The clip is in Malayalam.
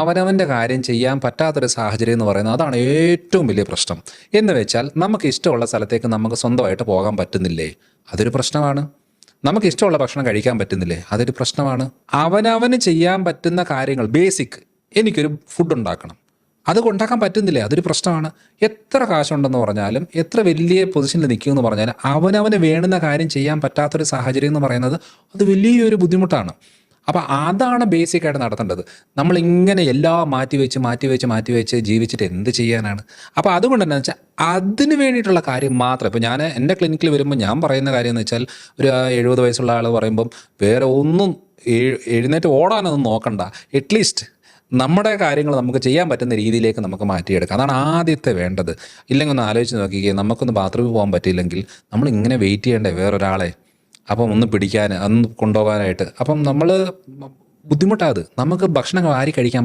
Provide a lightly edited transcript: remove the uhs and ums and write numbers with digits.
അവനവൻ്റെ കാര്യം ചെയ്യാൻ പറ്റാത്തൊരു സാഹചര്യം എന്ന് പറയുന്നത് അതാണ് ഏറ്റവും വലിയ പ്രശ്നം. എന്ന് വെച്ചാൽ നമുക്ക് ഇഷ്ടമുള്ള സ്ഥലത്തേക്ക് നമുക്ക് സ്വന്തമായിട്ട് പോകാൻ പറ്റുന്നില്ലേ, അതൊരു പ്രശ്നമാണ്. നമുക്ക് ഇഷ്ടമുള്ള ഭക്ഷണം കഴിക്കാൻ പറ്റുന്നില്ലേ, അതൊരു പ്രശ്നമാണ്. അവനവന് ചെയ്യാൻ പറ്റുന്ന കാര്യങ്ങൾ ബേസിക്, എനിക്കൊരു ഫുഡ് ഉണ്ടാക്കണം, അത് ഉണ്ടാക്കാൻ പറ്റുന്നില്ലേ, അതൊരു പ്രശ്നമാണ്. എത്ര കാശുണ്ടെന്ന് പറഞ്ഞാലും എത്ര വലിയ പൊസിഷനിൽ നിൽക്കുമെന്ന് പറഞ്ഞാലും അവനവന് വേണ്ടുന്ന കാര്യം ചെയ്യാൻ പറ്റാത്തൊരു സാഹചര്യം എന്ന് പറയുന്നത് അത് വലിയൊരു ബുദ്ധിമുട്ടാണ്. അപ്പോൾ അതാണ് ബേസിക്കായിട്ട് നടത്തേണ്ടത്. നമ്മളിങ്ങനെ എല്ലാം മാറ്റി വെച്ച് ജീവിച്ചിട്ട് എന്ത് ചെയ്യാനാണ്? അപ്പോൾ അതുകൊണ്ട് എന്താണെന്ന് വെച്ചാൽ അതിന് വേണ്ടിയിട്ടുള്ള കാര്യം മാത്രം. ഇപ്പോൾ ഞാൻ എൻ്റെ ക്ലിനിക്കിൽ വരുമ്പോൾ ഞാൻ പറയുന്ന കാര്യം എന്ന് വെച്ചാൽ, ഒരു 70 വയസ്സുള്ള ആൾ പറയുമ്പം വേറെ ഒന്നും എഴുന്നേറ്റ് ഓടാനൊന്നും നോക്കണ്ട, അറ്റ്ലീസ്റ്റ് നമ്മുടെ കാര്യങ്ങൾ നമുക്ക് ചെയ്യാൻ പറ്റുന്ന രീതിയിലേക്ക് നമുക്ക് മാറ്റിയെടുക്കാം. അതാണ് ആദ്യത്തെ വേണ്ടത്. ഇല്ലെങ്കിൽ ഒന്ന് ആലോചിച്ച് നോക്കിക്കേ, നമുക്കൊന്ന് ബാത്റൂമിൽ പോകാൻ പറ്റിയില്ലെങ്കിൽ നമ്മളിങ്ങനെ വെയിറ്റ് ചെയ്യണ്ടേ വേറൊരാളെ, അപ്പം ഒന്ന് പിടിക്കാൻ, ഒന്ന് കൊണ്ടുപോകാനായിട്ട്. അപ്പം നമ്മൾ ബുദ്ധിമുട്ടാത്. നമുക്ക് ഭക്ഷണം വാരി കഴിക്കാൻ